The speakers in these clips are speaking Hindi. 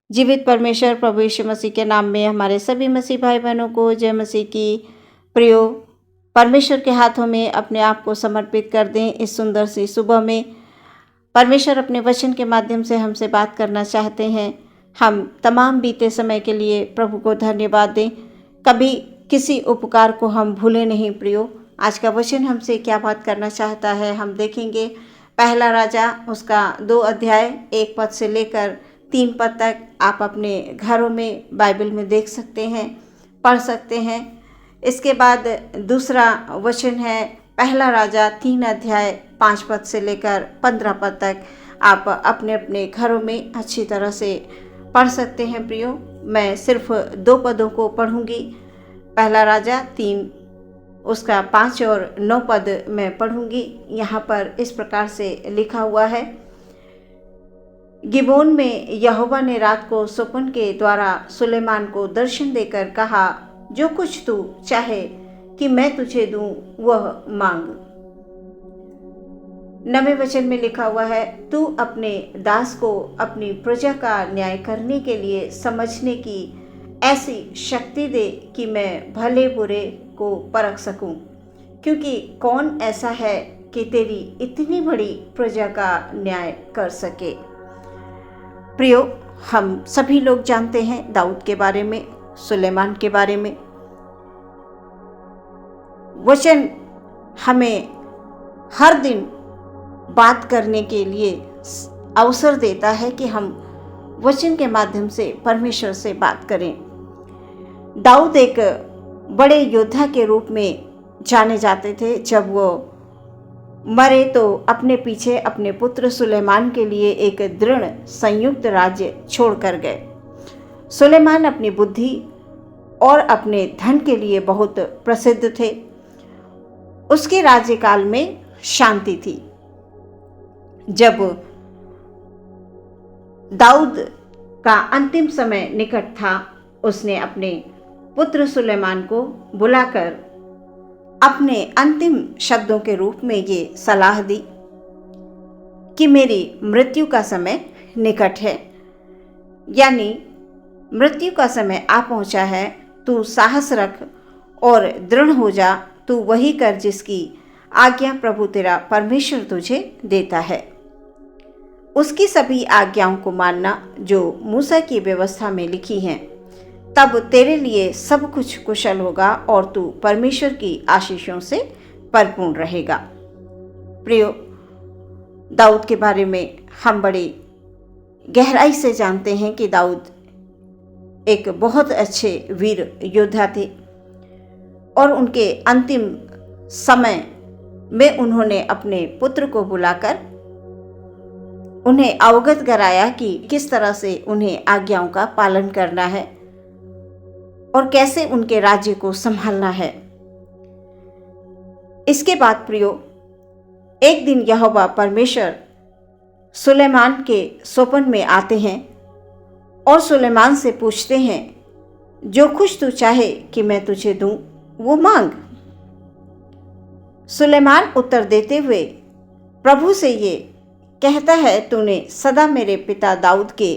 जीवित परमेश्वर प्रभु यीशु मसीह के नाम में हमारे सभी मसीह भाई बहनों को जय मसीह की। प्रियो, परमेश्वर के हाथों में अपने आप को समर्पित कर दें। इस सुंदर सी सुबह में परमेश्वर अपने वचन के माध्यम से हमसे बात करना चाहते हैं। हम तमाम बीते समय के लिए प्रभु को धन्यवाद दें। कभी किसी उपकार को हम भूले नहीं। प्रियो, आज का वचन हमसे क्या बात करना चाहता है हम देखेंगे। पहला राजा उसका 2 अध्याय 1 पद से लेकर 3 पद तक आप अपने घरों में बाइबल में देख सकते हैं, पढ़ सकते हैं। इसके बाद दूसरा वचन है पहला राजा 3 अध्याय 5 पद से लेकर 15 पद तक आप अपने अपने घरों में अच्छी तरह से पढ़ सकते हैं। प्रियो, मैं सिर्फ 2 पदों को पढ़ूंगी। पहला राजा 3 उसका 5 और 9 पद मैं पढ़ूंगी। यहाँ पर इस प्रकार से लिखा हुआ है, गिबोन में यहोवा ने रात को स्वप्न के द्वारा सुलेमान को दर्शन देकर कहा, जो कुछ तू चाहे कि मैं तुझे दूं वह मांग। 9वें वचन में लिखा हुआ है, तू अपने दास को अपनी प्रजा का न्याय करने के लिए समझने की ऐसी शक्ति दे कि मैं भले बुरे को परख सकूं, क्योंकि कौन ऐसा है कि तेरी इतनी बड़ी प्रजा का न्याय कर सके। प्रियो, हम सभी लोग जानते हैं दाऊद के बारे में, सुलेमान के बारे में। वचन हमें हर दिन बात करने के लिए अवसर देता है कि हम वचन के माध्यम से परमेश्वर से बात करें। दाऊद एक बड़े योद्धा के रूप में जाने जाते थे। जब वो मरे तो अपने पीछे अपने पुत्र सुलेमान के लिए एक दृढ़ संयुक्त राज्य छोड़कर गए। सुलेमान अपनी बुद्धि और अपने धन के लिए बहुत प्रसिद्ध थे। उसके राज्यकाल में शांति थी। जब दाऊद का अंतिम समय निकट था, उसने अपने पुत्र सुलेमान को बुलाकर अपने अंतिम शब्दों के रूप में ये सलाह दी कि मेरी मृत्यु का समय निकट है, यानी मृत्यु का समय आ पहुंचा है। तू साहस रख और दृढ़ हो जा। तू वही कर जिसकी आज्ञा प्रभु तेरा परमेश्वर तुझे देता है। उसकी सभी आज्ञाओं को मानना जो मूसा की व्यवस्था में लिखी हैं, तब तेरे लिए सब कुछ कुशल होगा और तू परमेश्वर की आशीषों से परिपूर्ण रहेगा। प्रियो, दाऊद के बारे में हम बड़ी गहराई से जानते हैं कि दाऊद एक बहुत अच्छे वीर योद्धा थे और उनके अंतिम समय में उन्होंने अपने पुत्र को बुलाकर उन्हें अवगत कराया कि किस तरह से उन्हें आज्ञाओं का पालन करना है और कैसे उनके राज्य को संभालना है। इसके बाद प्रियो, एक दिन यहोवा परमेश्वर सुलेमान के स्वप्न में आते हैं और सुलेमान से पूछते हैं, जो कुछ तू चाहे कि मैं तुझे दूं वो मांग। सुलेमान उत्तर देते हुए प्रभु से ये कहता है, तूने सदा मेरे पिता दाऊद के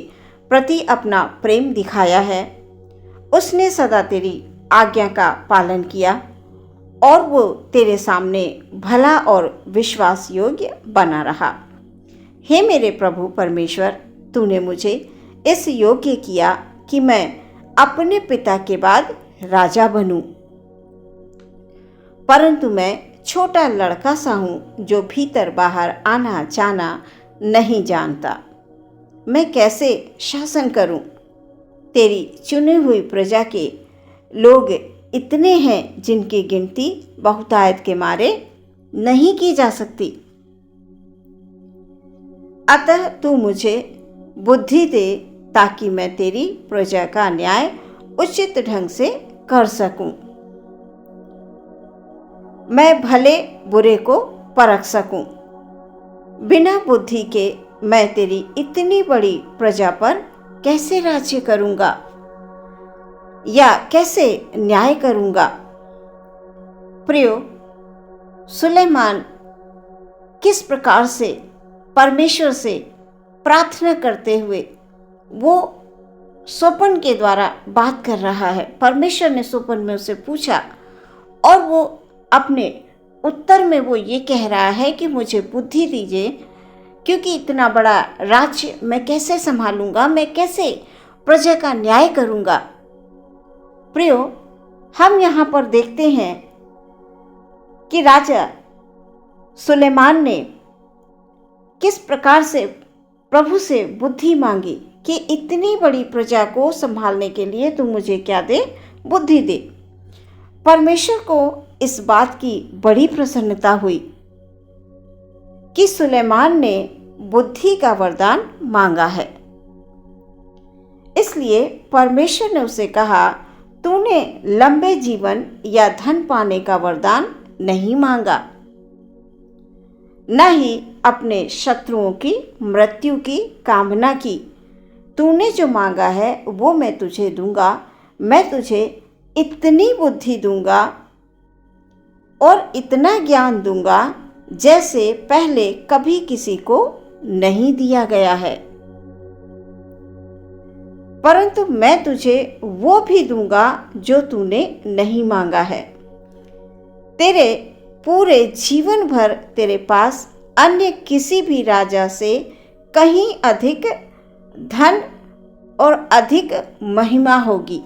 प्रति अपना प्रेम दिखाया है। उसने सदा तेरी आज्ञा का पालन किया और वो तेरे सामने भला और विश्वास योग्य बना रहा। हे मेरे प्रभु परमेश्वर, तूने मुझे इस योग्य किया कि मैं अपने पिता के बाद राजा बनूं, परंतु मैं छोटा लड़का सा हूं जो भीतर बाहर आना जाना नहीं जानता। मैं कैसे शासन करूं? तेरी चुनी हुई प्रजा के लोग इतने हैं जिनकी गिनती बहुतायत के मारे नहीं की जा सकती। अतः तू मुझे बुद्धि दे ताकि मैं तेरी प्रजा का न्याय उचित ढंग से कर सकूं, मैं भले बुरे को परख सकूं। बिना बुद्धि के मैं तेरी इतनी बड़ी प्रजा पर कैसे राज्य करूंगा या कैसे न्याय करूंगा। प्रियो, सुलेमान किस प्रकार से परमेश्वर से प्रार्थना करते हुए वो सोपन के द्वारा बात कर रहा है। परमेश्वर ने सोपन में उससे पूछा और वो अपने उत्तर में वो ये कह रहा है कि मुझे बुद्धि दीजिए, क्योंकि इतना बड़ा राज्य मैं कैसे संभालूंगा, मैं कैसे प्रजा का न्याय करूंगा। प्रियो, हम यहाँ पर देखते हैं कि राजा सुलेमान ने किस प्रकार से प्रभु से बुद्धि मांगी कि इतनी बड़ी प्रजा को संभालने के लिए तू मुझे क्या दे, बुद्धि दे। परमेश्वर को इस बात की बड़ी प्रसन्नता हुई कि सुलेमान ने बुद्धि का वरदान मांगा है। इसलिए परमेश्वर ने उसे कहा, तूने लंबे जीवन या धन पाने का वरदान नहीं मांगा, न ही अपने शत्रुओं की मृत्यु की कामना की। तूने जो मांगा है वो मैं तुझे दूंगा। मैं तुझे इतनी बुद्धि दूंगा और इतना ज्ञान दूंगा जैसे पहले कभी किसी को नहीं दिया गया है। परंतु मैं तुझे वो भी दूंगा जो तूने नहीं मांगा है। तेरे पूरे जीवन भर तेरे पास अन्य किसी भी राजा से कहीं अधिक धन और अधिक महिमा होगी,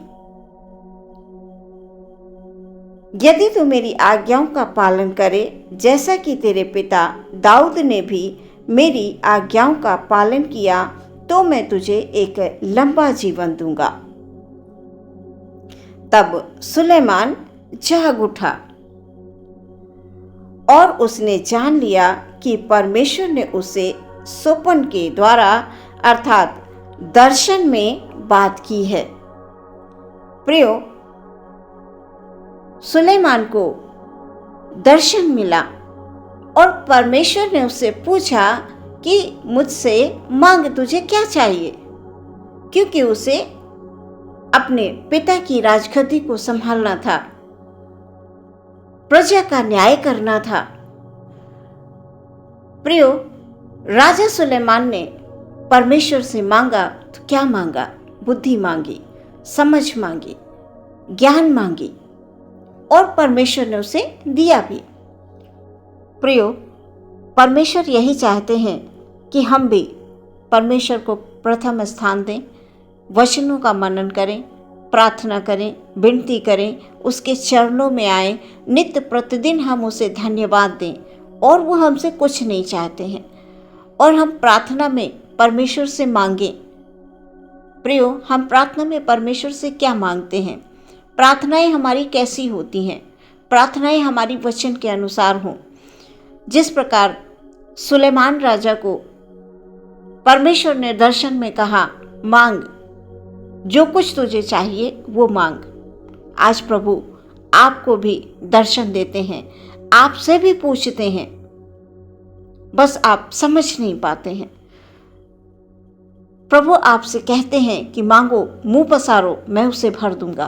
यदि तू मेरी आज्ञाओं का पालन करे, जैसा कि तेरे पिता दाऊद ने भी मेरी आज्ञाओं का पालन किया, तो मैं तुझे एक लंबा जीवन दूंगा। तब सुलेमान जाग उठा और उसने जान लिया कि परमेश्वर ने उसे सोपन के द्वारा अर्थात दर्शन में बात की है। प्रियो, सुलेमान को दर्शन मिला और परमेश्वर ने उससे पूछा कि मुझसे मांग, तुझे क्या चाहिए, क्योंकि उसे अपने पिता की राजगद्दी को संभालना था, प्रजा का न्याय करना था। प्रियो, राजा सुलेमान ने परमेश्वर से मांगा तो क्या मांगा? बुद्धि मांगी, समझ मांगी, ज्ञान मांगी और परमेश्वर ने उसे दिया भी। प्रियो, परमेश्वर यही चाहते हैं कि हम भी परमेश्वर को प्रथम स्थान दें, वचनों का मनन करें, प्रार्थना करें, विनती करें, उसके चरणों में आए, नित्य प्रतिदिन हम उसे धन्यवाद दें। और वो हमसे कुछ नहीं चाहते हैं और हम प्रार्थना में परमेश्वर से मांगें। प्रियो, हम प्रार्थना में परमेश्वर से क्या मांगते हैं? प्रार्थनाएं हमारी कैसी होती हैं? प्रार्थनाएं हमारी वचन के अनुसार हों। जिस प्रकार सुलेमान राजा को परमेश्वर ने दर्शन में कहा, मांग, जो कुछ तुझे चाहिए वो मांग। आज प्रभु आपको भी दर्शन देते हैं, आपसे भी पूछते हैं, बस आप समझ नहीं पाते हैं। प्रभु आपसे कहते हैं कि मांगो, मुंह पसारो, मैं उसे भर दूंगा।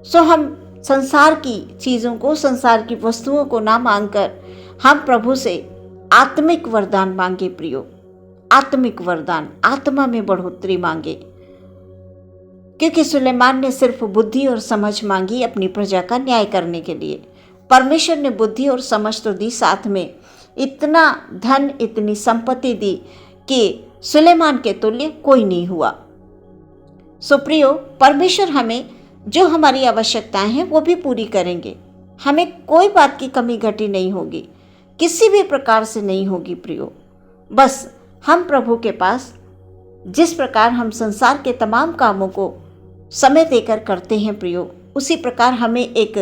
सो हम संसार की चीजों को, संसार की वस्तुओं को ना मांगकर हम प्रभु से आत्मिक वरदान मांगे। प्रियो, आत्मिक वरदान, आत्मा में बढ़ोतरी मांगे, क्योंकि सुलेमान ने सिर्फ बुद्धि और समझ मांगी अपनी प्रजा का न्याय करने के लिए। परमेश्वर ने बुद्धि और समझ तो दी, साथ में इतना धन, इतनी संपत्ति दी कि सुलेमान के तुल्य कोई नहीं हुआ। सो प्रियो, परमेश्वर हमें जो हमारी आवश्यकताएं हैं वो भी पूरी करेंगे। हमें कोई बात की कमी घटी नहीं होगी, किसी भी प्रकार से नहीं होगी। प्रियो, बस हम प्रभु के पास जिस प्रकार हम संसार के तमाम कामों को समय देकर करते हैं प्रियो, उसी प्रकार हमें एक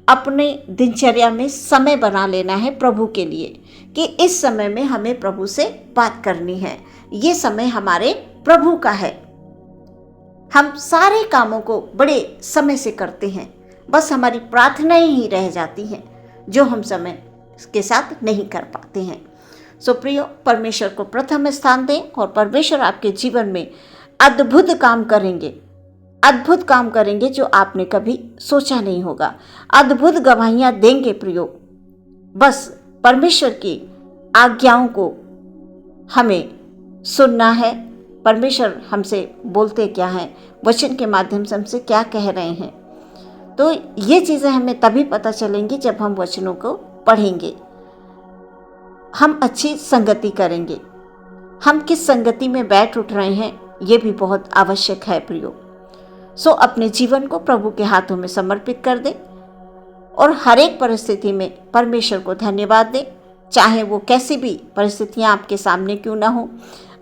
अपने दिनचर्या में समय बना लेना है प्रभु के लिए, कि इस समय में हमें प्रभु से बात करनी है। ये समय हमारे प्रभु का है। हम सारे कामों को बड़े समय से करते हैं, बस हमारी प्रार्थनाएं ही रह जाती हैं जो हम समय के साथ नहीं कर पाते हैं। सो प्रियो, परमेश्वर को प्रथम स्थान दें और परमेश्वर आपके जीवन में अद्भुत काम करेंगे, अद्भुत काम करेंगे जो आपने कभी सोचा नहीं होगा। अद्भुत गवाहियां देंगे प्रियो। बस परमेश्वर की आज्ञाओं को हमें सुनना है, परमेश्वर हमसे बोलते क्या हैं, वचन के माध्यम से हमसे क्या कह रहे हैं। तो ये चीज़ें हमें तभी पता चलेंगी जब हम वचनों को पढ़ेंगे, हम अच्छी संगति करेंगे। हम किस संगति में बैठ उठ रहे हैं ये भी बहुत आवश्यक है प्रियो। सो अपने जीवन को प्रभु के हाथों में समर्पित कर दे और हर एक परिस्थिति में परमेश्वर को धन्यवाद दे। चाहे वो कैसी भी परिस्थितियां आपके सामने क्यों ना हो,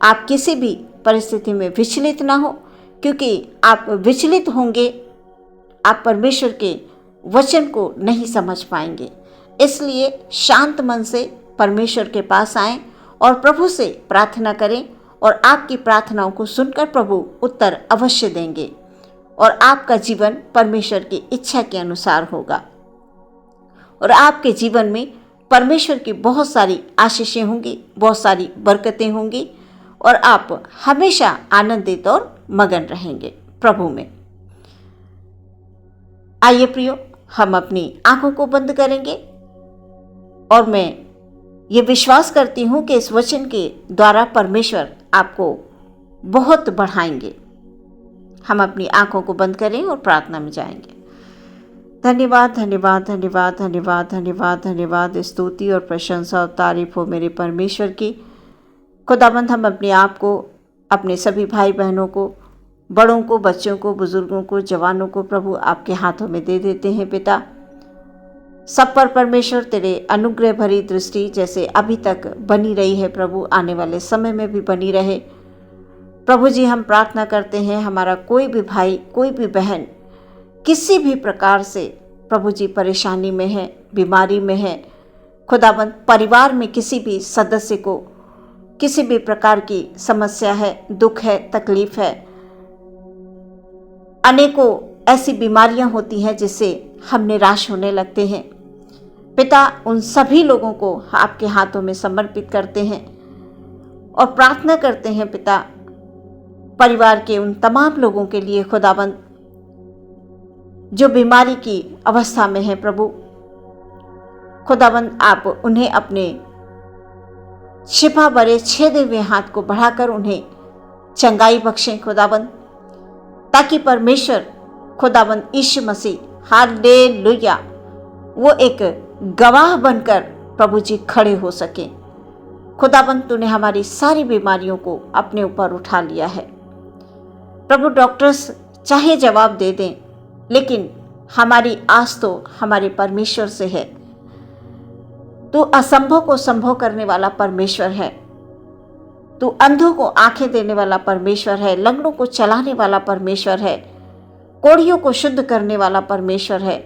आप किसी भी परिस्थिति में विचलित ना हो, क्योंकि आप विचलित होंगे आप परमेश्वर के वचन को नहीं समझ पाएंगे। इसलिए शांत मन से परमेश्वर के पास आएं और प्रभु से प्रार्थना करें और आपकी प्रार्थनाओं को सुनकर प्रभु उत्तर अवश्य देंगे और आपका जीवन परमेश्वर की इच्छा के अनुसार होगा और आपके जीवन में परमेश्वर की बहुत सारी आशीषें होंगी, बहुत सारी बरकतें होंगी और आप हमेशा आनंदित और मगन रहेंगे प्रभु में। आइए प्रियो, हम अपनी आंखों को बंद करेंगे और मैं ये विश्वास करती हूँ कि इस वचन के द्वारा परमेश्वर आपको बहुत बढ़ाएंगे। हम अपनी आंखों को बंद करें और प्रार्थना में जाएंगे। धन्यवाद धन्यवाद धन्यवाद धन्यवाद धन्यवाद धन्यवाद, स्तुति और प्रशंसा और तारीफ हो मेरे परमेश्वर की। खुदाबंद, हम अपने आप को, अपने सभी भाई बहनों को, बड़ों को, बच्चों को, बुजुर्गों को, जवानों को प्रभु आपके हाथों में दे देते हैं। पिता, सब पर परमेश्वर तेरे अनुग्रह भरी दृष्टि जैसे अभी तक बनी रही है प्रभु, आने वाले समय में भी बनी रहे। प्रभु जी, हम प्रार्थना करते हैं हमारा कोई भी भाई, कोई भी बहन किसी भी प्रकार से प्रभु जी परेशानी में है, बीमारी में है, खुदाबंद परिवार में किसी भी सदस्य को किसी भी प्रकार की समस्या है, दुख है, तकलीफ है, अनेकों ऐसी बीमारियां होती हैं जिससे हम निराश होने लगते हैं। पिता, उन सभी लोगों को आपके हाथों में समर्पित करते हैं और प्रार्थना करते हैं पिता, परिवार के उन तमाम लोगों के लिए खुदाबंद जो बीमारी की अवस्था में है प्रभु, खुदाबंद आप उन्हें अपने शिफा भरे छेदे हुए हाथ को बढ़ाकर उन्हें चंगाई बख्शें खुदाबंद, ताकि परमेश्वर खुदाबंद यीशु मसीह, हालेलुया, वो एक गवाह बनकर प्रभु जी खड़े हो सके। खुदाबंद, तूने हमारी सारी बीमारियों को अपने ऊपर उठा लिया है प्रभु। डॉक्टर्स चाहे जवाब दे दें, लेकिन हमारी आस तो हमारे परमेश्वर से है। तू असंभव को संभव करने वाला परमेश्वर है। तू अंधों को आंखें देने वाला परमेश्वर है, लंगड़ों को चलाने वाला परमेश्वर है, कोढ़ियों को शुद्ध करने वाला परमेश्वर है।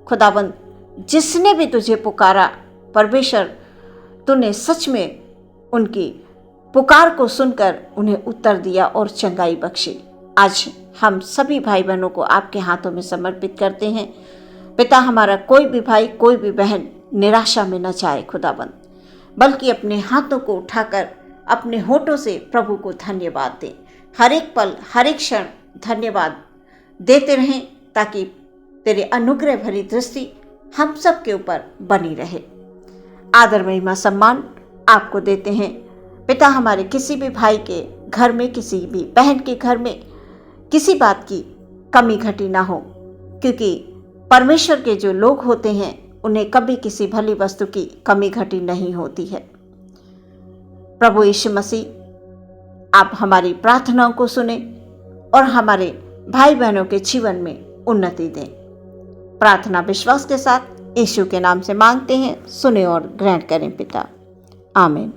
खुदाबंद, जिसने भी तुझे पुकारा परमेश्वर, तूने सच में उनकी पुकार को सुनकर उन्हें उत्तर दिया और चंगाई बख्शी। आज हम सभी भाई बहनों को आपके हाथों में समर्पित करते हैं पिता। हमारा कोई भी भाई, कोई भी बहन निराशा में न जाए खुदाबंद, बल्कि अपने हाथों को उठाकर अपने होठों से प्रभु को धन्यवाद दें। हर एक पल, हर एक क्षण धन्यवाद देते रहें, ताकि तेरे अनुग्रह भरी दृष्टि हम सब के ऊपर बनी रहे। आदर, महिमा, सम्मान आपको देते हैं पिता। हमारे किसी भी भाई के घर में, किसी भी बहन के घर में किसी बात की कमी घटी ना हो, क्योंकि परमेश्वर के जो लोग होते हैं उन्हें कभी किसी भली वस्तु की कमी घटी नहीं होती है। प्रभु यीशु मसीह, आप हमारी प्रार्थनाओं को सुने और हमारे भाई बहनों के जीवन में उन्नति दें। प्रार्थना विश्वास के साथ यीशु के नाम से मांगते हैं, सुने और ग्रहण करें पिता, आमीन।